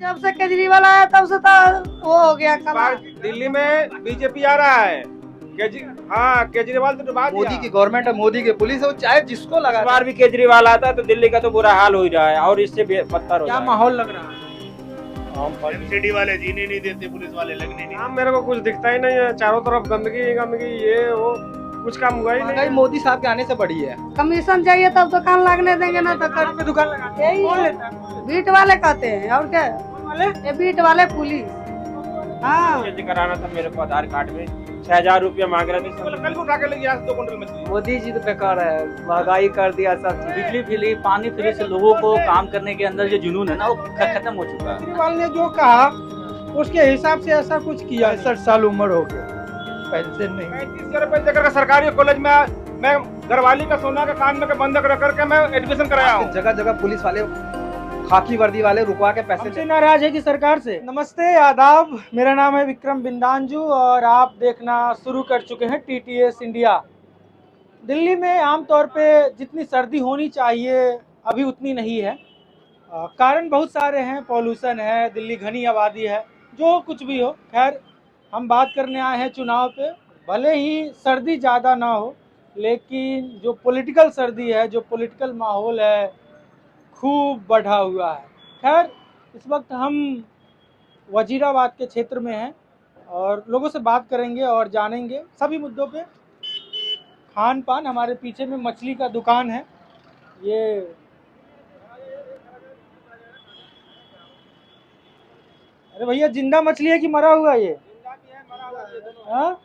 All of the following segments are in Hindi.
जब से केजरीवाल आया तब से तो वो हो गया बार दिल्ली में बीजेपी आ रहा है। हाँ, केजरीवाल तो डुबा दिया। मोदी की गवर्नमेंट है, मोदी की पुलिस है, वो चाहे जिसको लगा। इस बार भी केजरीवाल आता है तो दिल्ली का तो बुरा हाल हो ही रहा है और इससे बदतर हो क्या रहा है। माहौल लग रहा है? एमसीडी वाले जीने नहीं देते, पुलिस वाले लगने नहीं। हाँ, मेरे को कुछ दिखता ही नहीं है, चारों तरफ गंदगी गंदगी, ये वो, कुछ काम हुआ ही महंगाई नहीं। मोदी साहब के आने से बढ़ी है। कमीशन चाहिए तब दुकान लगने देंगे ना तो कहाँ पे दुकान लगाते हैं? यही कौन है। लेता है? बीट वाले कहते हैं और क्या, कौन वाले? ये बीट वाले पुलिस। हाँ, चेंज कराना था मेरे को आधार कार्ड में 6,000 रुपया मांग रहे थे। कल को उठा के ले गया 2 क्विंटल मछली। मोदी जी तो बेकार है, महंगाई कर दिया सब चीज। बिजली फ्री, पानी फ्री से लोगों को काम करने के अंदर जो जुनून है ना वो खत्म हो चुका है। केजरीवाल ने जो कहा उसके हिसाब से ऐसा कुछ किया। 65 साल उम्र हो गया, पेंशन नहीं। 35,000 रुपए देकर सरकारी कॉलेज में मैं घरवाली का सोना का कान में बंधक रख करके मैं एडमिशन कराया हूँ। जगह जगह पुलिस वाले, खाकी वर्दी वाले रुकवा के पैसे हमसे नाराज है कि सरकार से। नमस्ते, आदाब, मेरा नाम है विक्रम बिंदांजू और आप देखना शुरू कर चुके हैं टीटीएस इंडिया। दिल्ली में आमतौर पे जितनी सर्दी होनी चाहिए अभी उतनी नहीं है। कारण बहुत सारे हैं, पॉल्यूशन है, दिल्ली घनी आबादी है, जो कुछ भी हो। खैर, हम बात करने आए हैं चुनाव पे। भले ही सर्दी ज़्यादा ना हो, लेकिन जो पॉलिटिकल सर्दी है, जो पॉलिटिकल माहौल है, खूब बढ़ा हुआ है। खैर, इस वक्त हम वजीराबाद के क्षेत्र में हैं और लोगों से बात करेंगे और जानेंगे सभी मुद्दों पे। खान पान, हमारे पीछे में मछली का दुकान है। ये अरे भैया, जिंदा मछली है कि मरा हुआ ये? हाँ,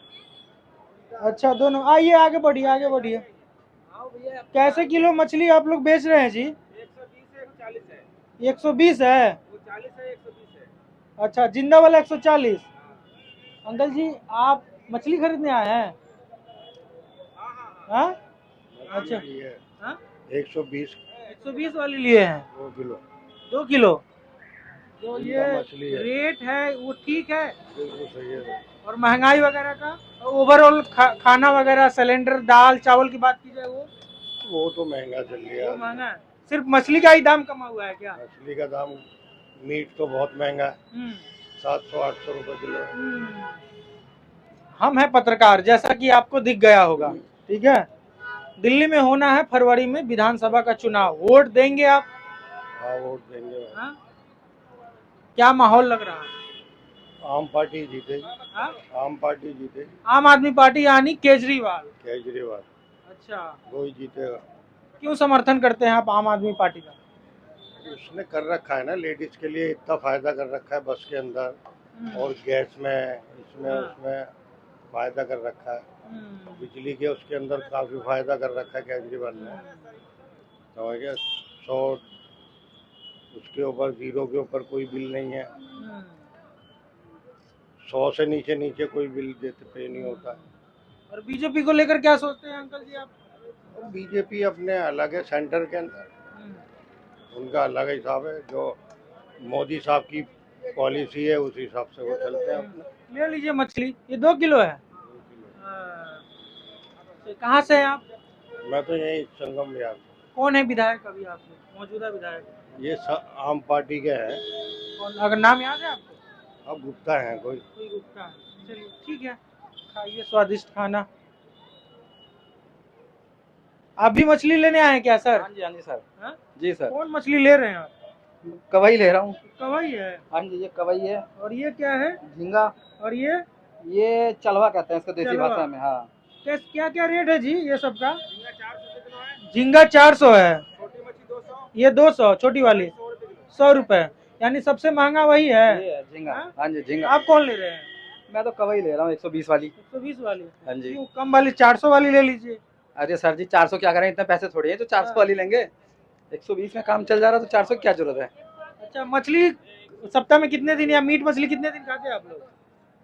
अच्छा, दोनों। आइए, आगे बढ़िए, आगे बढ़िए। कैसे किलो मछली आप लोग बेच रहे हैं जी? 120 है। अच्छा, जिंदा वाला 140। अंकल जी, आप मछली खरीदने आए हैं? हाँ, अच्छा, हाँ, 120 वाली लिए हैं। 2 किलो। तो ये रेट है वो ठीक है? और महंगाई वगैरह का ओवरऑल खाना वगैरह, सिलेंडर, दाल चावल की बात की जाए वो तो महंगा चल वो महंगा है। सिर्फ मछली का ही दाम कमा हुआ है क्या? मछली का दाम, मीट तो बहुत महंगा है, 700-800 रुपए किलो। हम हैं पत्रकार, जैसा कि आपको दिख गया होगा, ठीक है। दिल्ली में होना है फरवरी में विधानसभा का चुनाव। वोट देंगे आप? हाँ, वोट देंगे। हाँ? क्या माहौल लग रहा है? आम पार्टी जीतेगी। हाँ? आम पार्टी जीतेगी। आम आदमी पार्टी यानी केजरीवाल? केजरीवाल अच्छा, वो ही जीतेगा। क्यों समर्थन करते हैं आप आम आदमी पार्टी का? उसने कर रखा है ना, लेडीज के लिए इतना फायदा कर रखा है बस के अंदर और गैस में, इसमें उसमें फायदा कर रखा है। बिजली के उसके अंदर काफी फायदा कर रखा है केजरीवाल ने। समझ गया? 100 उसके ऊपर, 0 के ऊपर कोई बिल नहीं है। 100 से नीचे कोई बिल देते पे नहीं होता है। और बीजेपी को लेकर क्या सोचते हैं अंकल जी आप? बीजेपी अपने अलग है, सेंटर के अंदर उनका अलग हिसाब है। जो मोदी साहब की पॉलिसी है उस हिसाब से वो चलते हैं। ले लीजिए मछली, ये 2 किलो है। कहाँ से हैं आप? मैं तो यही संगम बिहार। कौन है विधायक अभी आपके मौजूदा विधायक? ये आम पार्टी के हैं। कौन, अगर नाम याद है आपको? अब गुप्ता हैं कोई गुप्ता है। चलिए ठीक है, खाइए स्वादिष्ट खाना। आप भी मछली लेने आए हैं क्या सर? हाँ जी सर। हाँ? जी सर। कौन मछली ले रहे हैं आप? कवई ले रहा हूँ। कवई है? हाँ जी, ये कवई है। और ये क्या है? झींगा। और ये चलवा कहते हैं इसको देसी चलवा। भाषा में। हाँ, क्या क्या रेट है जी ये सबका? झींगा 400 है, ये 200, छोटी वाली 100 रुपए, यानी सबसे महंगा वही है। ये झींगा। हाँ? हाँ जी, झींगा। आप कौन ले रहे हैं? मैं तो कवई ले रहा हूँ, 120 वाली। 120 वाली? हाँ जी। क्यों कम वाली 400 वाली ले लीजिए। अरे सर जी, 400 क्या करें, इतने पैसे थोड़ी है तो 400 वाली लेंगे। 120 में काम चल जा रहा तो 400 की क्या जरूरत है? अच्छा, मछली सप्ताह में कितने दिन या मीट मछली कितने दिन खाते हैं आप लोग?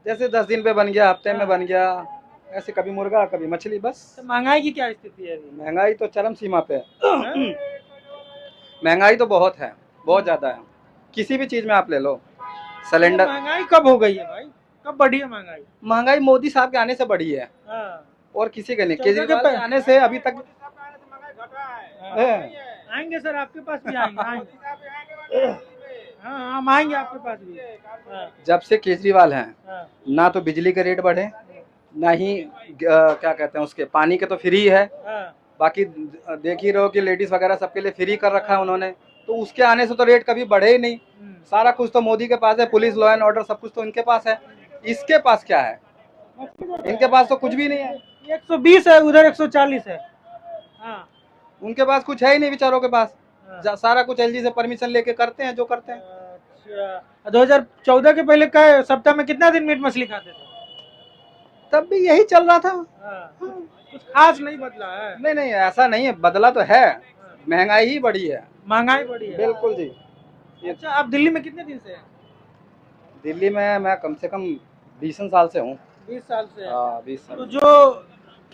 जैसे 10 दिन पे बन गया, हफ्ते में बन गया, ऐसे कभी मुर्गा कभी मछली, बस। तो महंगाई की क्या स्थिति है अभी? महंगाई तो चरम सीमा पे है। महंगाई तो बहुत है, बहुत ज्यादा है। किसी भी चीज में आप ले लो, सिलेंडर। महंगाई कब हो गई है भाई? कब बढ़ी है महंगाई? महंगाई मोदी साहब के आने से बढ़ी है हाँ। और किसी के नहीं। 14 केजरीवाल के आने से अभी तक आएंगे सर, आपके पास भी आएंगे। हाँ, हम आएंगे आपके पास भी। हाँ, जब से केजरीवाल हैं, हाँ, ना तो बिजली के रेट बढ़े, ना ही क्या कहते हैं उसके पानी के तो फ्री है, हाँ, बाकी देख ही रहे हो कि लेडीज वगैरह सबके लिए फ्री कर रखा है उन्होंने, तो उसके आने से तो रेट कभी बढ़े ही नहीं। सारा कुछ तो मोदी के पास है, पुलिस, लॉ एंड ऑर्डर सब कुछ तो इनके पास है। इसके पास क्या है? इनके पास तो कुछ भी नहीं है। 120 है, उधर 140 है। हाँ, उनके पास कुछ है ही नहीं बेचारों के पास। हाँ। सारा कुछ एलजी से परमिशन लेके करते हैं जो करते हैं। अच्छा, 2014 के पहले का सप्ताह में कितना दिन मीट मछली खाते थे? तब भी यही चल रहा था। हाँ, कुछ खास नहीं बदला है। नहीं नहीं, ऐसा नहीं है, बदला तो है, महंगाई ही बढ़ी है। महंगाई बढ़ी है। बिल्कुल जी। अच्छा, आप दिल्ली में कितने दिन से हैं? दिल्ली में मैं कम से कम 20 साल से हूँ। 20 साल से। 20 साल। तो जो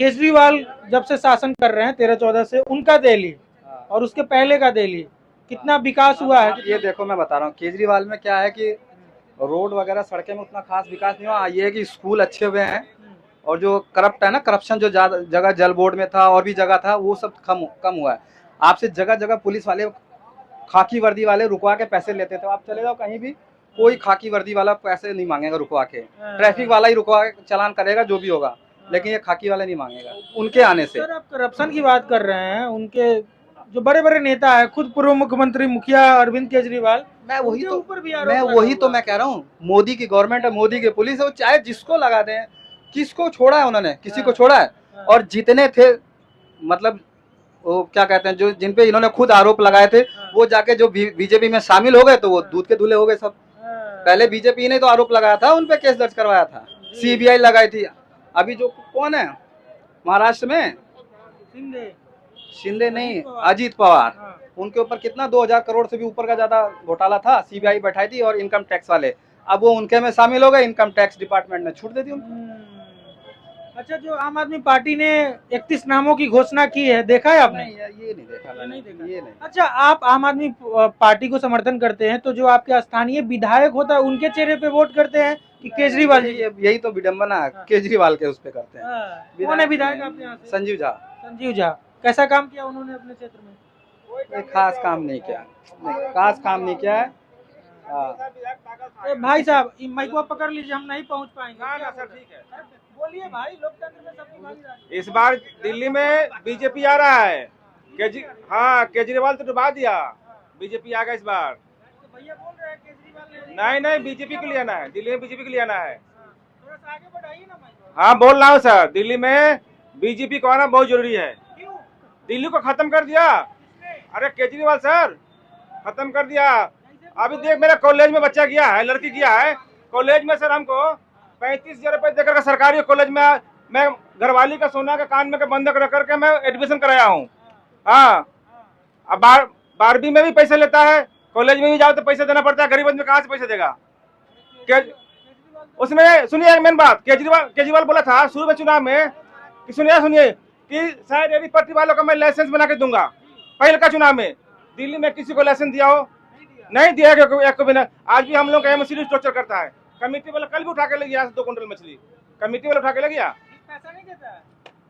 केजरीवाल जब से शासन कर रहे हैं 13-14 से, उनका दिल्ली और उसके पहले का दिल्ली कितना विकास हुआ है? ये देखो मैं बता रहा हूँ, केजरीवाल में क्या है कि रोड वगैरह सड़कें में उतना खास विकास नहीं हुआ। ये है कि स्कूल अच्छे हुए हैं, और जो करप्ट है ना, करप्शन जो जगह जल बोर्ड में था और भी जगह था, वो सब कम हुआ है। आपसे जगह जगह पुलिस वाले खाकी वर्दी वाले रुकवा के पैसे लेते थे। आप चले जाओ कहीं भी, कोई खाकी वर्दी वाला पैसे नहीं मांगेगा रुकवा के। ट्रैफिक वाला ही रुकवा के चालान करेगा जो भी होगा, लेकिन ये खाकी वाला नहीं मांगेगा उनके आने से। सर, आप करप्शन की बात कर रहे हैं, उनके जो बड़े बड़े नेता है, खुद पूर्व मुख्यमंत्री मुखिया अरविंद केजरीवाल, मैं वही उनके ऊपर भी आरोप तो लगा मैं कह रहा हूँ, मोदी की गवर्नमेंट है, मोदी की पुलिस है, वो चाहे जिसको लगा दें। किसको छोड़ा है उन्होंने? किसी को छोड़ा है? और जितने थे, मतलब वो क्या कहते हैं, जो जिन पे इन्होंने खुद आरोप लगाए थे, वो जाके जो बीजेपी में शामिल हो गए, तो वो दूध के दूल्हे हो गए सब। पहले बीजेपी ने तो आरोप लगाया था, उन पे केस दर्ज करवाया था, सीबीआई लगाई थी। अभी जो कौन है महाराष्ट्र में, शिंदे नहीं, अजीत पवार, उनके ऊपर कितना 2000 करोड़ से भी ऊपर का ज्यादा घोटाला था, सीबीआई बैठाई थी, और इनकम टैक्स वाले। अब वो उनके में शामिल हो गए, इनकम टैक्स डिपार्टमेंट ने छूट दे दी उनको। अच्छा, जो आम आदमी पार्टी ने 31 नामों की घोषणा की है, देखा है आपने? ये नहीं देखा मैंने। ये नहीं। अच्छा, आप आम आदमी पार्टी को समर्थन करते हैं, तो जो आपके स्थानीय विधायक होता है उनके चेहरे पे वोट करते हैं कि केजरीवाल जी? यही तो विडम्बना है, केजरीवाल के उस पे करते हैं। कौन है विधायक आपके यहाँ से? संजीव झा। संजीव झा कैसा काम किया उन्होंने अपने क्षेत्र में? कोई खास काम नहीं किया, खास काम नहीं किया है। भाई साहब, माइक पकड़ लीजिए, हम नहीं पहुँच पाएंगे। ना सर, ठीक है, बोलिए भाई, लोकतंत्र में सबकी भागीदारी। इस बार दिल्ली में बीजेपी आ रहा है। हाँ, केजरीवाल तो डुबा दिया, बीजेपी आ गया इस बार। तो भैया बोल रहे हैं केजरीवाल ने नहीं, बीजेपी को लेना है, दिल्ली में बीजेपी को लेना है। थोड़ा सा आगे बढ़ाइए ना माइक। हाँ, बोल रहा हूँ सर, दिल्ली में बीजेपी को आना बहुत जरूरी है। क्यों? दिल्ली को खत्म कर दिया, अरे केजरीवाल सर खत्म कर दिया। अभी देख, मेरा कॉलेज में बच्चा गया है, लड़की गया है कॉलेज में सर, हमको 35,000 रुपए देकर सरकारी कॉलेज में मैं घरवाली का सोना का कान में के बंधक रख करके मैं एडमिशन कराया हूँ। हाँ, अब 12वीं में भी पैसे लेता है, कॉलेज में भी जाओ तो पैसे देना पड़ता है। गरीब आदमी कहाँ से पैसे देगा? उसमें सुनिए मेन बात, केजरीवाल बोला था शुरू में चुनाव में कि सुनिए कि शायद यदि पट्टी वालों का मैं लाइसेंस बना के दूंगा। पहले का चुनाव में दिल्ली में किसी को लाइसेंस दिया हो? नहीं दिया एक को भी। आज भी हम लोग का एमसीडी टॉर्चर करता है। कमेटी वाला कल भी उठा के ले गया 2 कुंटल मछली, कमेटी वाला उठा के ले गया। पैसा नहीं देता है?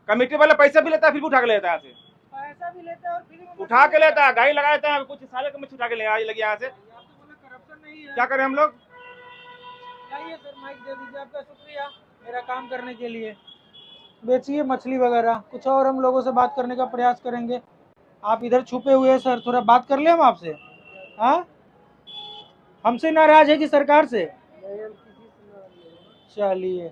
कमेटी वाला पैसा भी लेता है, फिर भी उठा के लेता है, पैसा भी लेता है और फिर भी उठा के लेता है, गाड़ी लगा देता है, कुछ साले का मछली उठा के ले लगे यहाँ से। करप्शन नहीं है। क्या करें हम लोग? लाइए सर, माइक दे दीजिए। आपका शुक्रिया मेरा काम करने के लिए। बेचिए मछली वगैरह, कुछ और हम लोगों से बात करने का प्रयास करेंगे। आप इधर छुपे हुए हैं सर, थोड़ा बात कर ले हम आपसे। हाँ, हमसे नाराज है कि सरकार से? चलिए,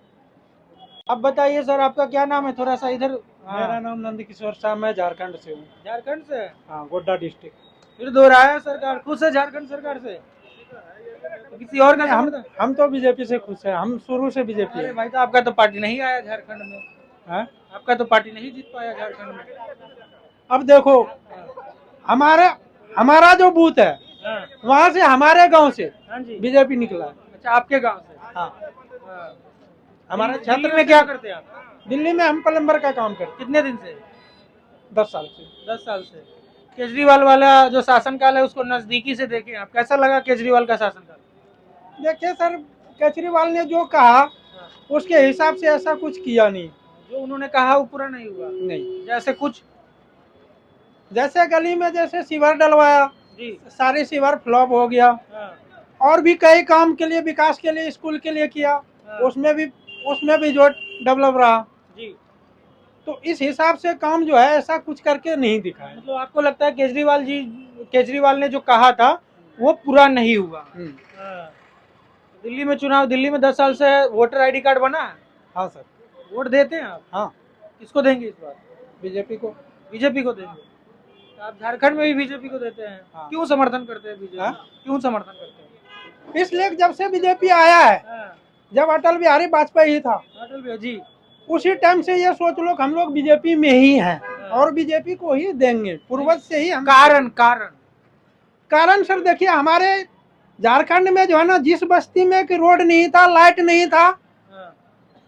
अब बताइए सर, आपका क्या नाम है? थोड़ा सा इधर। मेरा नाम नंदकिशोर शाह, मैं झारखंड से हूँ। झारखंड से? हाँ, गोड्डा डिस्ट्रिक्ट। फिर दोहराया सरकार, खुश है झारखंड सरकार से? किसी और का? हम तो बीजेपी से खुश हैं, हम शुरू से बीजेपी अरे है। भाई, तो आपका तो पार्टी नहीं आया झारखंड में। हाँ? आपका तो पार्टी नहीं जीत पाया झारखंड में। अब देखो, हमारा जो बूथ है वहाँ से, हमारे गांव से बीजेपी निकला है। अच्छा, आपके गांव से? हाँ, हमारे क्षेत्र में क्या करते हैं आप? दिल्ली में हम प्लम्बर का काम करते कितने दिन से? 10 साल से। 10 साल से। केजरीवाल वाला जो शासनकाल है उसको नजदीकी से देखें आप, कैसा लगा केजरीवाल का शासनकाल? देखिए सर, केजरीवाल ने जो कहा उसके हिसाब से ऐसा कुछ किया नहीं। जो उन्होंने कहा वो पूरा नहीं हुआ? नहीं, जैसे कुछ, जैसे गली में जैसे सीवर डलवाया, जी, सारे सीवर फ्लॉप हो गया। हाँ। और भी कई काम के लिए, विकास के लिए, स्कूल के लिए किया, उसमें भी जो डेवलप रहा जी। तो इस हिसाब से काम जो है ऐसा कुछ करके नहीं दिखाया। मतलब आपको लगता है केजरीवाल ने जो कहा था वो पूरा नहीं हुआ। हाँ। दिल्ली में 10 साल से वोटर आईडी कार्ड बना है। हाँ सर। वोट देते हैं आप? हाँ। किसको देंगे इस बार? बीजेपी को। बीजेपी को देंगे। तो आप झारखंड में भी बीजेपी को देते हैं? हाँ। क्यों समर्थन करते हैं बीजेपी? हाँ? क्यों समर्थन करते हैं? इसलिए जब से बीजेपी आया है, हाँ। जब अटल बिहारी वाजपेयी था अटल बिहारी जी, उसी टाइम से ये सोच लो कि हम लोग बीजेपी में ही हैं और बीजेपी को ही देंगे, पूर्वज से ही हम। कारण सर देखिए, हमारे झारखंड में जो है ना, जिस बस्ती में कि रोड नहीं था, लाइट नहीं था,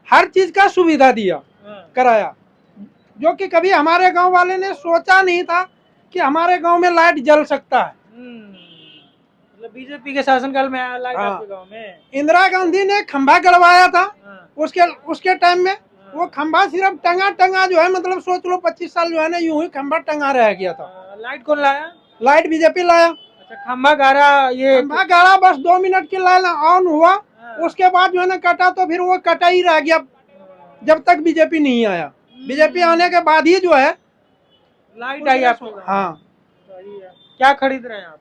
हर चीज का सुविधा दिया, कराया, जो कि कभी हमारे गांव वाले ने सोचा नहीं था कि हमारे गांव में लाइट जल सकता है। मतलब बीजेपी के शासनकाल में आया लाइट हाँ। आपके गांव में? इंदिरा गांधी ने खंभा गड़वाया था, उसके टाइम में वो खंभा सिर्फ टंगा जो है, मतलब सोच लो 25 साल जो है ना यूं ही खंभा टंगा रह गया था। लाइट कौन लाया? लाइट बीजेपी लाया। अच्छा, खंभा गाड़ा बस 2 मिनट के लाइन ऑन हुआ, उसके बाद जो है ना कटा, तो फिर वो कटा ही रह गया जब तक बीजेपी नहीं आया। बीजेपी आने के बाद ही जो है लाइट आई आपको। हाँ। क्या खरीद रहे हैं आप?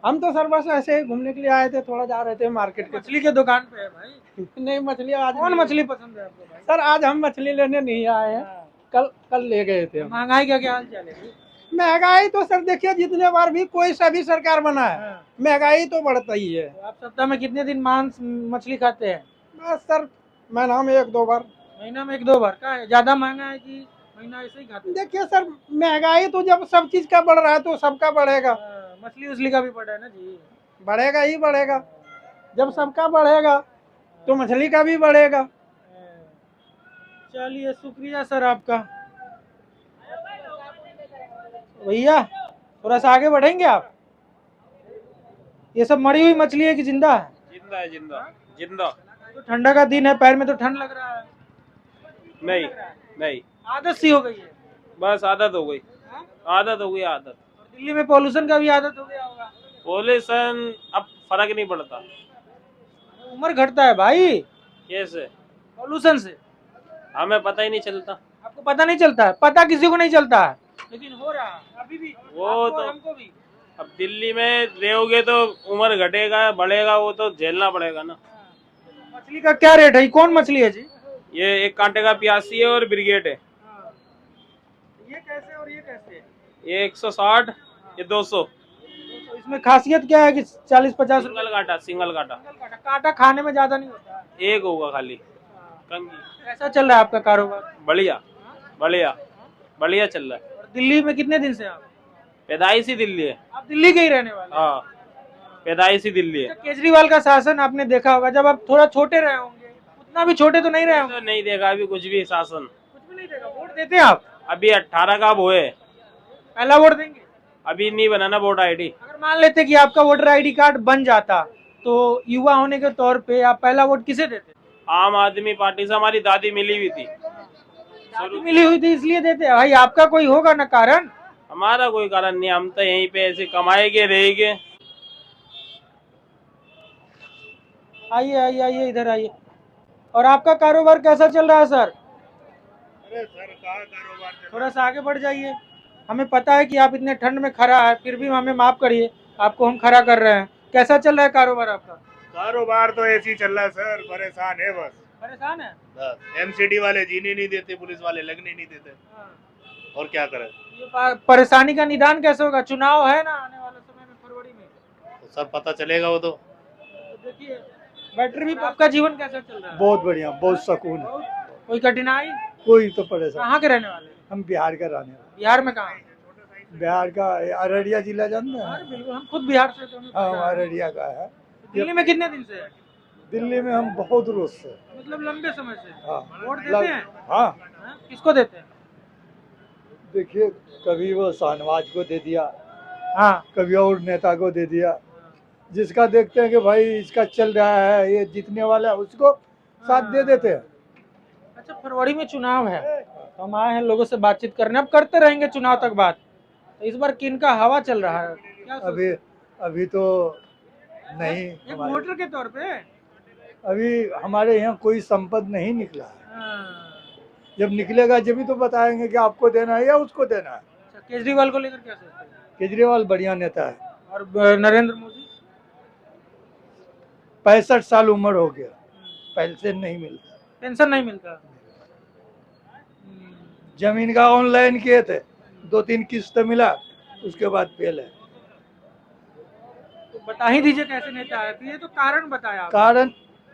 हम तो सर बस ऐसे ही घूमने के लिए आए थे, थोड़ा जा रहे थे मार्केट के। मछली के दुकान पे है भाई? नहीं, मछली आज कौन मछली पसंद है आपको भाई? सर आज हम मछली लेने नहीं आए हैं, कल ले गए थे हम। महंगाई का क्या हाल चाल है? महंगाई तो सर देखिए, जितने बार भी कोई सा भी सरकार बना है महंगाई तो बढ़ता ही है। तो आप सप्ताह में कितने दिन मांस मछली खाते हैं? बस सर महीना में 1-2 बार। महीना में 1-2 बार का है? ज्यादा महंगा है कि महीना ऐसे ही खाते हैं? देखिए सर, महंगाई तो जब सब चीज का बढ़ रहा है तो सबका बढ़ेगा। मछली उछली का भी बढ़ा है ना जी? बढ़ेगा ही बढ़ेगा, जब सबका बढ़ेगा तो मछली का भी बढ़ेगा। चलिए, शुक्रिया सर आपका। भैया थोड़ा सा आगे बढ़ेंगे आप? ये सब मरी हुई मछली है कि जिंदा है? जिंदा है, जिंदा। तो ठंडा का दिन है, पैर में तो ठंड लग रहा है। नहीं, आदत सी हो गई है? बस आदत हो गई। आदत। दिल्ली में पॉल्यूशन का भी आदत हो गया होगा? पॉल्यूशन अब फर्क नहीं पड़ता। उम्र घटता है भाई कैसे? पॉल्यूशन से। हमें पता ही नहीं चलता। आपको पता नहीं चलता है? पता किसी को नहीं चलता है, लेकिन हो रहा है अभी भी। वो आपको, तो हमको भी। अब दिल्ली में रहोगे तो उम्र घटेगा बढ़ेगा, वो तो झेलना पड़ेगा ना। मछली का क्या रेट है? कौन मछली है जी? ये 1 कांटे का प्यासी है और ब्रिगेड है। ये कैसे और ये कैसे? ये 160, ये 200। तो इसमें खासियत क्या है कि 40-50 सिंगल कांटा। कांटा खाने में ज्यादा नहीं होता है? एक होगा खाली। कंगी। कैसा चल रहा है आपका कारोबार? बढ़िया चल रहा है। और दिल्ली में कितने दिन से आप? पैदाइश ही दिल्ली है। आप दिल्ली के ही रहने वाले? हाँ, पैदाइश ही दिल्ली है। केजरीवाल का शासन आपने देखा होगा, जब आप थोड़ा छोटे रहे होंगे, उतना भी छोटे तो नहीं रहे होंगे? तो नहीं देखा अभी कुछ भी शासन। कुछ भी नहीं देखा। वोट देते हैं आप? अभी 18 का वो है। पहला वोट देंगे? अभी नहीं बनाना वोट आईडी। अगर मान लेते कि आपका वोटर आईडी कार्ड बन जाता, तो युवा होने के तौर पे आप पहला वोट किसे देते? आम आदमी पार्टी से हमारी दादी मिली हुई थी। दादी मिली हुई थी इसलिए देते? भाई आपका कोई होगा ना कारण? हमारा कोई कारण नहीं, हम तो यहीं पे ऐसे कमाएंगे रहेंगे। आइए इधर आइए। और आपका कारोबार कैसा चल रहा है सर? अरे सर कहाँ कारोबार चल थोड़ा सा आगे बढ़ जाइए। हमें पता है कि आप इतने ठंड में खड़ा है, फिर भी हमें माफ करिए, आपको हम खड़ा कर रहे हैं। कैसा चल रहा है कारोबार आपका? कारोबार तो ऐसे ही चल रहा है सर, परेशान है बस। परेशान है? एमसीडी वाले जीने नहीं देते, पुलिस वाले लगने नहीं देते, और क्या करें। ये परेशानी का निदान कैसे होगा? चुनाव है ना आने वाले समय में, फरवरी में, तो सब पता चलेगा वो तो। देखिए बैटरी भी। आपका जीवन कैसा चल रहा है? बहुत बढ़िया, बहुत सुकून है। कोई कठिनाई? कोई तो परेशान। कहाँ के रहने वाले? हम बिहार का रहने वाले। बिहार में कहाँ? बिहार का अररिया जिला जानते अरे हैं? बिल्कुल, हम खुद बिहार से तो हमें पता हाँ, है। अररिया का है। दिल्ली में कितने दिन से है? दिल्ली में हम बहुत रोज से। मतलब लंबे समय से। हाँ। वोट देते हैं? हाँ, हाँ? किसको देते हैं? देखिए कभी वो शाहनवाज को दे दिया, हाँ, कभी और नेता को दे दिया, जिसका देखते हैं कि भाई इसका चल रहा है, ये जीतने वाला है, उसको साथ दे देते हैं। अच्छा, फरवरी में चुनाव है, तो हम आए हैं लोगों से बातचीत करने। अब करते रहेंगे चुनाव तक बात। तो इस बार किन का हवा चल रहा है? क्या सोचते हैं? अभी तो नहीं एक हमारे- वोटर के तौर पे। अभी हमारे यहाँ कोई संपद नहीं निकला है। हाँ। जब निकलेगा जब ही तो बताएंगे कि आपको देना है या उसको देना है। अच्छा, केजरीवाल को लेकर क्या सोचते हैं? केजरीवाल बढ़िया नेता है। और नरेंद्र मोदी? 65 साल उम्र हो गया, पेंशन नहीं मिलता। पेंशन नहीं मिलता। जमीन का ऑनलाइन किए थे, 2-3 किस्त मिला, उसके बाद फेल है। तो बता ही दीजिए कैसे नेता है, तो ये तो कारण बताया आपने। कारण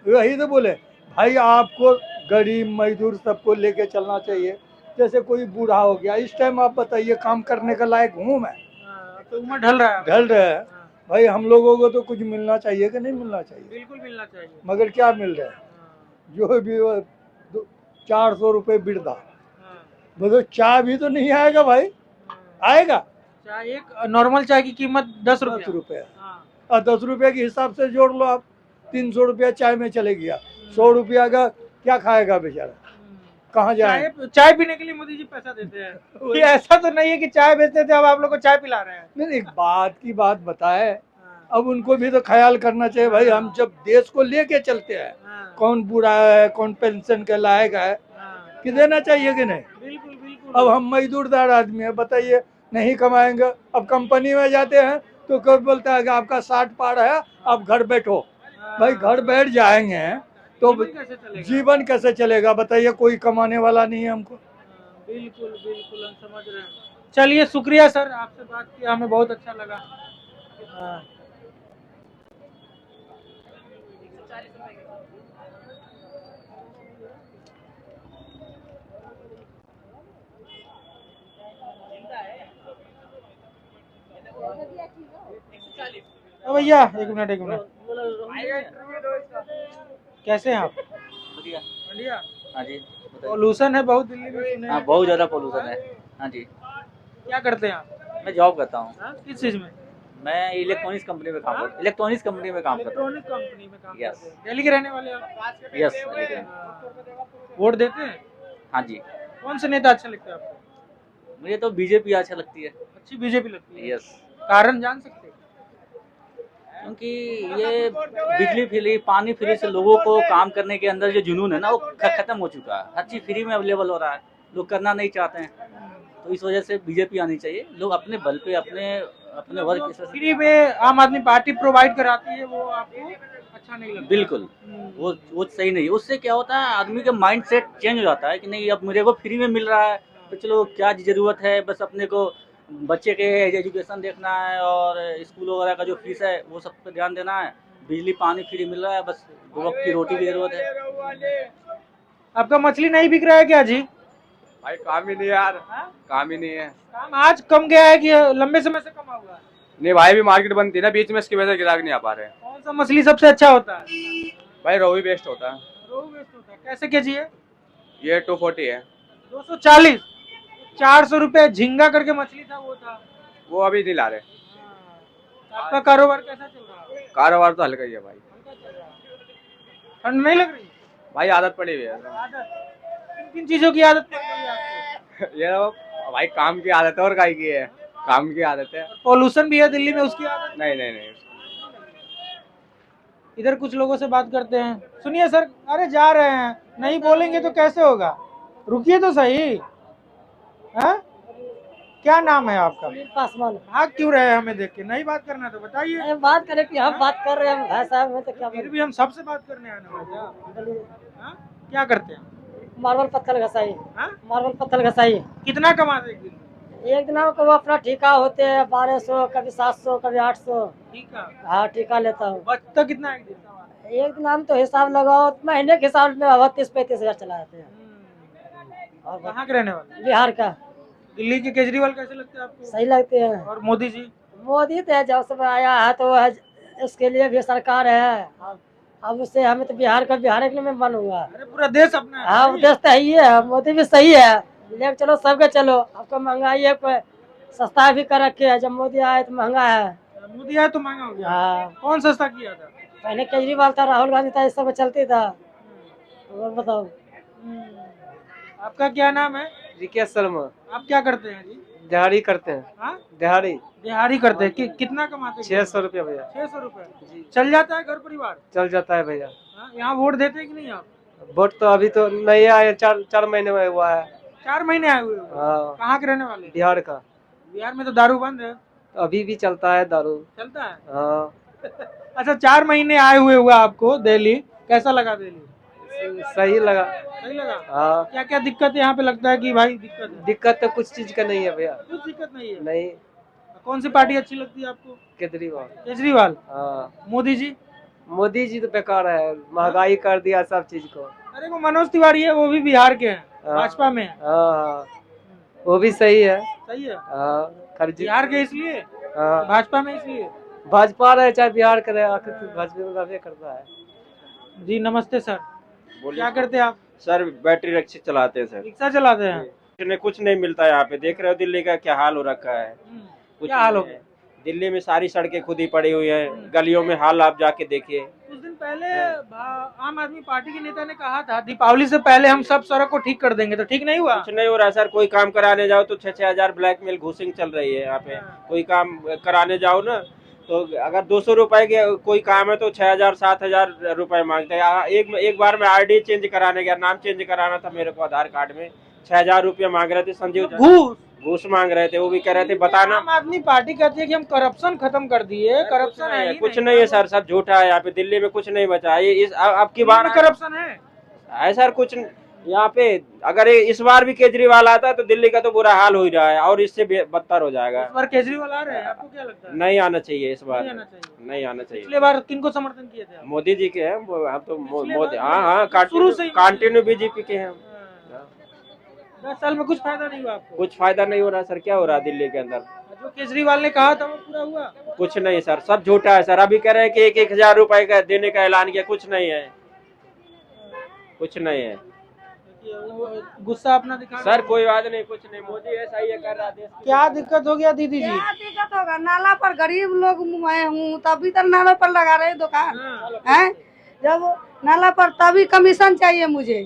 वही तो बोले भाई, आपको गरीब मजदूर सबको लेके चलना चाहिए। जैसे कोई बूढ़ा हो गया, इस टाइम आप बताइए काम करने का लायक हूँ मैं, हाँ, तो उम्र ढल रहा है। ढल रहा है हाँ, भाई। हम लोगों को तो कुछ मिलना चाहिए कि नहीं मिलना चाहिए, बिल्कुल मिलना चाहिए। मगर क्या मिल रहा है? हाँ, जो भी 400 रुपये वृद्धा, हाँ, बोलो चाय भी तो नहीं आएगा भाई, हाँ। आएगा चाय, एक नॉर्मल चाय की कीमत 10 10 रुपया। रुपये। हाँ, और 10 रुपये के हिसाब से जोड़ लो आप, 300 रुपया चाय में चले गया। 100 रुपया का क्या खाएगा बेचारा, कहाँ जाए? चाय पीने के लिए मोदी जी पैसा देते हैं। ये ऐसा तो नहीं है कि चाय बेचते थे अब आप लोग को चाय पिला रहे हैं। नहीं, एक बात की बात बताए, अब उनको भी तो ख्याल करना चाहिए भाई। हम जब देश को लेके चलते हैं, हाँ, कौन बूढ़ा है, कौन पेंशन के लायक है, हाँ, कि देना चाहिए कि नहीं? बिल्कुल बिल्कुल। अब हम मजदूरदार आदमी है, बताइए, नहीं कमाएंगे। अब कंपनी में जाते हैं तो कब बोलता है कि आपका 60 पार है, आप घर बैठो। भाई घर बैठ जाएंगे तो जीवन कैसे चलेगा? जीवन कैसे चलेगा बताइए? कोई कमाने वाला नहीं है हमको। हाँ, बिल्कुल बिल्कुल, हम समझ रहे हैं। चलिए, शुक्रिया सर, आपसे बात किया हमें बहुत अच्छा लगा। हाँ। ओ भैया, एक मिनट एक मिनट, कैसे हैं आप? बढ़िया। बढ़िया। हाँ जी बताइए। पोल्यूशन है बहुत दिल्ली में, सुने हाँ हैं। बहुत ज़्यादा पोल्यूशन है। हाँ जी, क्या करते हैं आप? मैं जॉब करता हूँ। हाँ? किस चीज में? मैं इलेक्ट्रॉनिक्स कंपनी में काम करता हूँ। इलेक्ट्रॉनिक्स कंपनी में काम करता हूँ। इलेक्ट्रॉनिक कंपनी में काम Yes. करते हैं। दिल्ली के रहने वाले आप? यस। हाँ। वोट देते हैं? हाँ जी, कौन से नेता अच्छा लगता है आपको? मुझे तो बीजेपी अच्छा लगती है। अच्छी बीजेपी लगती है। यस, कारण जान सकते हैं? क्योंकि ये बिजली फ्री, पानी फ्री से लोगों को काम करने के अंदर जो जुनून है ना, वो खत्म हो चुका है। हर चीज़ फ्री में अवेलेबल हो रहा है, लोग करना नहीं चाहते हैं, तो इस वजह से बीजेपी आनी चाहिए। लोग अपने बल पे, अपने वर्ग के साथ। फ्री में आम आदमी पार्टी प्रोवाइड कराती है, वो आपको अच्छा नहीं लगता? बिल्कुल, वो सही नहीं है। उससे क्या होता है, आदमी का माइंड सेट चेंज हो जाता है कि नहीं, अब मेरे को फ्री में मिल रहा है तो चलो क्या जरूरत है, बस अपने को बच्चे के एजुकेशन देखना है और स्कूल वगैरह का जो फीस है वो सब पे ध्यान देना है। बिजली पानी फ्री मिल रहा है, बस 2 वक्त की रोटी की जरूरत है। आपका मछली नहीं बिक रहा है क्या जी? भाई काम ही नहीं है यार, काम ही नहीं है। काम आज कम गया है कि लंबे समय से कमा हुआ है? नहीं भाई, भी मार्केट बंद थी ना बीच में, इसकी वजह से ग्राहक नहीं आ पा रहे। कौन सा मछली सबसे अच्छा होता है? भाई रोहू ही बेस्ट होता है। रोहू बेस्ट होता है। कैसे केजी है? ये 240 है। 240। 400 रुपए झींगा करके मछली था, वो था। वो अभी नहीं ला रहे। आपका कारोबार कैसा चल रहा है? कारोबार तो हल्का ही है भाई। ठंड नहीं लग रही? भाई आदत पड़ी हुई है। आदत? किन चीजों की आदत पड़ गई है आपको? ये भाई काम की आदत है और काय की है, काम की आदत है। पॉल्यूशन भी है दिल्ली में, उसकी आदत? नहीं नहीं नहीं। इधर कुछ लोगों से बात करते हैं। सुनिए सर, अरे जा रहे हैं, नहीं बोलेंगे तो कैसे होगा? रुकिए तो सही। हाँ? क्या नाम है आपका? पासवान। भाग क्यों रहे हैं हमें देख के? नहीं बात करना तो बताइए। अरे बात करें कि हम बात कर रहे हैं भाई साहब, मैं तो क्या फिर भी हम सबसे बात करने आए ना। हाँ? क्या करते हैं? मार्बल पत्थर घसाई। हाँ? मार्बल पत्थर घसाई। कितना कमाते एक दिन? एक दिन को वो अपना ठेका होते हैं 1200, कभी 700, कभी 800। ठीक है। हाँ ठेका लेता हूँ। बचता कितना एक दिन? एक दिन हम तो हिसाब लगाओ, महीने के हिसाब में 32-35 हजार चला जाते हैं। और कहाँ के रहने वाले? बिहार का। दिल्ली के केजरीवाल कैसे लगते हैं आपको? सही लगते हैं। और मोदी जी? मोदी तो जब से आया है तो उसके लिए भी सरकार है। अब उससे हमें तो बिहार के लिए में मन हुआ। अरे पूरा देश अपना है। हाँ देश तो ही है, मोदी भी सही है, ले चलो सबके चलो। आपको महंगाई है, कोई सस्ता भी कर रखे है, जब मोदी आए तो महंगा है। मोदी आए तो महंगा हो गया। हाँ कौन सस्ता किया था? पहले केजरीवाल था, राहुल गांधी था, इस सब चलती था। और बताओ। आपका क्या नाम है? रिकेश शर्मा। आप क्या करते हैं जी? दिहाड़ी करते हैं। हाँ? दिहाड़ी दिहाड़ी करते हैं। कितना कमाते हैं? 600 रुपया भैया। 600 रुपए चल जाता है घर परिवार? चल जाता है भैया। हाँ? यहाँ वोट देते हैं कि नहीं आप? वोट तो अभी तो नहीं आए, 4 महीने में हुआ है। 4 महीने आए हुए हो? हाँ। कहाँ के रहने वाले? बिहार का। बिहार में तो दारू बंद है। अभी भी चलता है दारू। चलता है? हाँ। अच्छा, 4 महीने आए हुए हुआ आपको दिल्ली, कैसा लगा दिल्ली? सही लगा। सही लगा? हाँ। क्या क्या दिक्कत है यहाँ पे, लगता है कि भाई दिक्कत है? दिक्कत तो कुछ चीज का नहीं है भैया। कुछ दिक्कत नहीं है? नहीं। कौन सी पार्टी अच्छी लगती है आपको? केजरीवाल। केजरीवाल? हाँ। मोदी जी? मोदी जी तो बेकार है, महंगाई कर दिया सब चीज को। अरे वो मनोज तिवारी है, वो भी बिहार के हैं, हाँ। भाजपा में है। हाँ, वो भी सही है। सही है? हाँ, खर्ची बिहार के इसलिए, हाँ, भाजपा में इसलिए। भाजपा रहे चाहे बिहार का रहे, आखिर तो भाजपा में रहबे करता है। जी नमस्ते सर, क्या करते हैं आप? सर बैटरी रिक्शा चलाते हैं सर। रिक्शा चलाते हैं? कुछ नहीं मिलता यहाँ पे, देख रहे हो दिल्ली का क्या हाल हो रखा है। कुछ क्या हाल हो नहीं है। दिल्ली में सारी सड़कें खुद ही पड़ी हुई हैं, गलियों में हाल आप जाके देखिए। कुछ दिन पहले आम आदमी पार्टी के नेता ने कहा था दीपावली से पहले हम सब सड़क को ठीक कर देंगे, तो ठीक नहीं हुआ? कुछ नहीं हो रहा सर, कोई काम कराने जाओ तो 6-6 हजार ब्लैकमेल घूसिंग चल रही है यहाँ पे। कोई काम कराने जाओ ना तो अगर 200 रुपए के कोई काम है तो 6,000-7,000 रुपए मांगते हैं। एक बार मैं आईडी चेंज कराने गया, नाम चेंज कराना था मेरे को आधार कार्ड में, 6,000 रुपया मांग रहे थे। संजीव घूस मांग रहे थे, वो भी कह रहे थे बताना। आम आदमी पार्टी कहती है कि हम करप्शन खत्म कर दिए, करप्शन है कुछ नहीं है सर, सब झूठा है यहाँ पे। दिल्ली में कुछ नहीं बचा है। इस अब की बार करप्शन है सर, कुछ यहाँ पे अगर इस बार भी केजरीवाल आता है तो दिल्ली का तो बुरा हाल हो ही रहा है और इससे बदतर हो जाएगा। इस बार केजरीवाल आ रहे हैं, आपको क्या लगता है? नहीं आना चाहिए इस बार, नहीं आना चाहिए। चाहिए। पिछले बार किनको समर्थन किए थे आप? मोदी जी के हैं हम तो मोदी, हाँ, कंटिन्यू बीजेपी के हैं। 10 साल में कुछ फायदा नहीं हुआ आपको? कुछ फायदा नहीं हो रहा सर, क्या हो रहा है दिल्ली के अंदर? जो केजरीवाल ने कहा था वो पूरा हुआ? कुछ नहीं सर, सब झूठा है सर। अभी कह रहे हैं कि 1,000 रुपए का देने का ऐलान किया, कुछ नहीं है, कुछ नहीं है। गुस्सा अपना दिखा सर कोई बात नहीं, कुछ नहीं, मोदी ऐसा ही कर रहा है। क्या दिक्कत हो गया दीदी जी? क्या दिक्कत होगा? नाला पर गरीब लोग मैं हूँ, तभी तो नाला पर लगा रहे दुकान है। जब नाला पर तभी कमीशन चाहिए मुझे,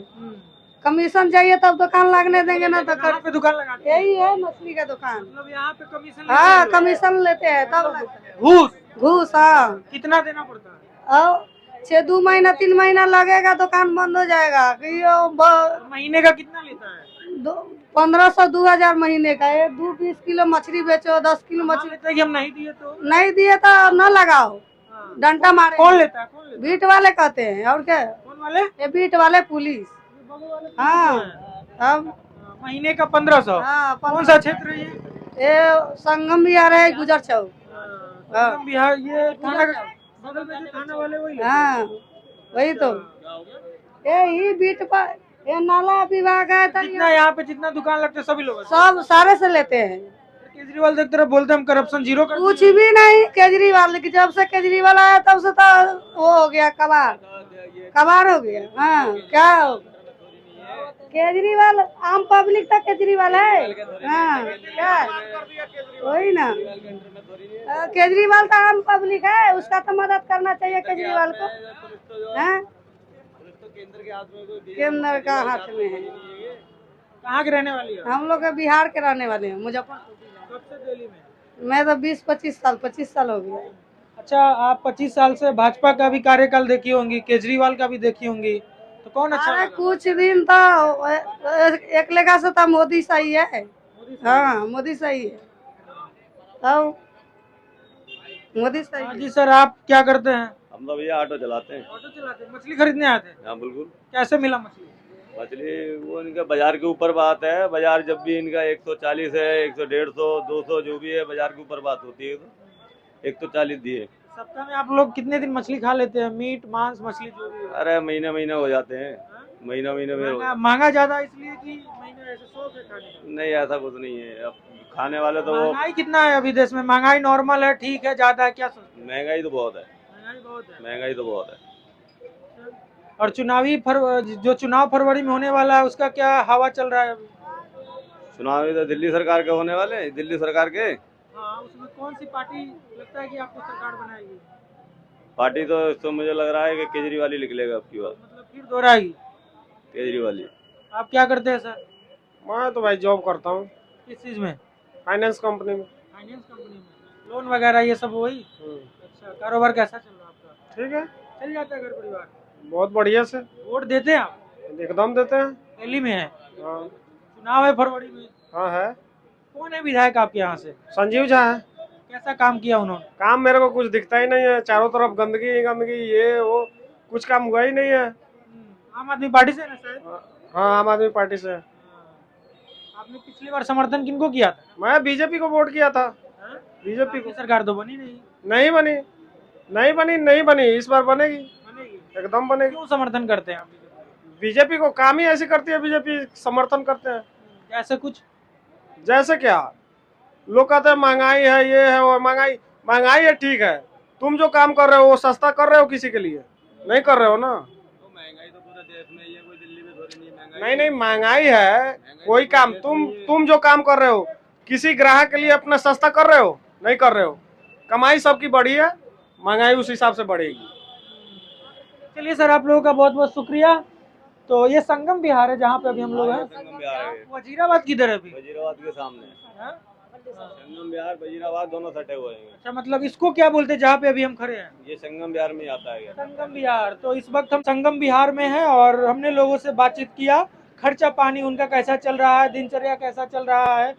कमीशन चाहिए तब दुकान लगने देंगे ना। तो कहाँ पे दुकान लगाते हैं? यही है मछली का दुकान। मतलब यहाँ पे कमीशन? हाँ, कमीशन लेते हैं तब। घूस? घूस, हाँ। कितना देना पड़ता है? और 2 महीना 3 महीना लगेगा, दुकान बंद हो जाएगा। महीने का कितना लेता है? 1500-2000 महीने का है। 20 किलो मछली बेचो, 10 किलो मछली लेते हैं कि हम नहीं दिए तो? नहीं दिए तो न लगाओ, डंडा मारे। कौन लेता है? बीट वाले कहते हैं, और क्या? कौन वाले? ये बीट वाले पुलिस। हाँ, अब महीने का 1500? हाँ। कौन सा क्षेत्र है ये? ये संगम बिहार है, गुजर चौक। संगम बिहार, ये थाना बगल में जो थाना वाले वही? हाँ, वही तो। यही बीट पर ये नाला विभाग है। जितना यहाँ पे जितना दुकान लगते सभी लोग सब सारे से लेते हैं। केजरीवाल देखते रहे, बोलते हम करप्शन जीरो कर कुछ भी नहीं। केजरीवाल की जब से केजरीवाल आया तब से तो वो हो गया, कबाड़ हो गया। हाँ, क्या हो? केजरीवाल आम पब्लिक तक केजरीवाल है। हाँ, क्या वही ना, केजरीवाल तो आम पब्लिक है, उसका तो मदद करना चाहिए केजरीवाल को। हाँ, केंद्र का हाथ में है। कहाँ के रहने वाली है? हम लोग बिहार के रहने वाले हैं, मुजफ्फरपुर। कब से दिल्ली में? मैं तो 25 साल हो गया। अच्छा, आप 25 साल से भाजपा का भी कार्यकाल देखी होंगी, केजरीवाल का भी देखी होंगी, तो कौन अच्छा अरे लगा? कुछ दिन तो एक लेखा से तो मोदी सही है। हाँ, मोदी सही है। तो मोदी सही है। जी सर, आप क्या करते हैं? हम तो भैया ऑटो चलाते हैं। ऑटो चलाते हैं। मछली खरीदने आते हैं? हाँ बिल्कुल। कैसे मिला मछली? मछली वो इनका बाजार के ऊपर बात है। बाजार जब भी इनका 140 है, 100, 150, 200 जो भी है, बाजार के ऊपर बात होती है। तो 140 दिए। सप्ताह में आप लोग कितने दिन मछली खा लेते हैं? मीट मांस मछली जो भी? अरे महीने हो जाते हैं। महीना में महंगा ज्यादा इसलिए कि महीने ऐसे शौक है खाने का? नहीं, ऐसा कुछ नहीं है। अब खाने वाले तो महंगाई कितना है अभी देश में? महंगाई नॉर्मल है, ठीक है, ज्यादा है, क्या सोचते हैं? महंगाई तो बहुत है। महंगाई तो बहुत है। और जो चुनाव फरवरी में होने वाला है उसका क्या हवा चल रहा है अभी? चुनाव तो दिल्ली सरकार के होने वाले हैं, दिल्ली सरकार के। हाँ, उसमें कौन सी पार्टी लगता है कि आपको सरकार बनाएगी? पार्टी तो मुझे लग रहा है कि केजरीवाल ही निकलेगा अब की बार। मतलब फिर दोहराएगी केजरीवाल ही। आप क्या करते हैं सर? मैं तो भाई जॉब करता हूँ। किस चीज में? फाइनेंस कंपनी में। फाइनेंस कंपनी में लोन वगैरह ये सब वही। अच्छा, कारोबार कैसा चल रहा है आपका? ठीक है, चल जाता है घर परिवार? बहुत बढ़िया से। वोट देते हैं आप? एकदम देते हैं। दिल्ली में है, हाँ चुनाव है फरवरी में। हाँ है। कौन है विधायक आपके यहाँ से? संजीव झा है। कैसा काम किया उन्होंने? काम मेरे को कुछ दिखता ही नहीं है, चारों तरफ गंदगी ही गंदगी, ये वो, कुछ काम हुआ ही नहीं है। आम आदमी पार्टी से है ना शायद? हाँ, आम आदमी पार्टी से। आपने पिछली बार समर्थन किनको किया था? मैं बीजेपी को वोट किया था। बीजेपी को। सरकार तो बनी नहीं। नहीं बनी, नहीं बनी, नहीं बनी, इस बार बनेगी, एकदम बनेगी। क्यों समर्थन करते हैं आप? बीजेपी को काम ही ऐसी करती है, बीजेपी समर्थन करते हैं। जैसे कुछ? जैसे क्या, लोग कहते हैं महंगाई है, ये है वो, महंगाई महंगाई है ठीक है, तुम जो काम कर रहे हो वो सस्ता कर रहे हो किसी के लिए? नहीं कर रहे हो ना। महंगाई तो पूरे देश में ही है, कोई दिल्ली में थोड़ी नहीं महंगाई। नहीं नहीं, महंगाई है, कोई काम तुम जो काम कर रहे हो किसी ग्राहक के लिए अपना सस्ता कर रहे हो? नहीं कर रहे हो। कमाई सबकी बढ़ी है, महंगाई उस हिसाब से बढ़ेगी। चलिए सर, आप लोगों का बहुत बहुत शुक्रिया। तो ये संगम बिहार है जहाँ पे अभी हम लोग हैं। संगम बिहार है। वजीराबाद किधर है अभी? वजीराबाद के सामने। संगम बिहार वजीराबाद दोनों सटे हुए हैं। अच्छा, मतलब इसको क्या बोलते हैं जहाँ पे अभी हम खड़े हैं? ये संगम बिहार में आता है। संगम बिहार। तो इस वक्त हम संगम बिहार में हैं और हमने लोगों से बातचीत किया, खर्चा पानी उनका कैसा चल रहा है, दिनचर्या कैसा चल रहा है,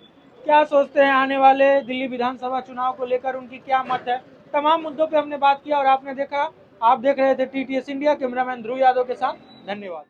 क्या सोचते हैं आने वाले दिल्ली विधानसभा चुनाव को लेकर उनकी क्या मत है। तमाम मुद्दों पे हमने बात किया और आपने देखा, आप देख रहे थे TTS इंडिया। कैमरामैन ध्रुव यादव के साथ, धन्यवाद।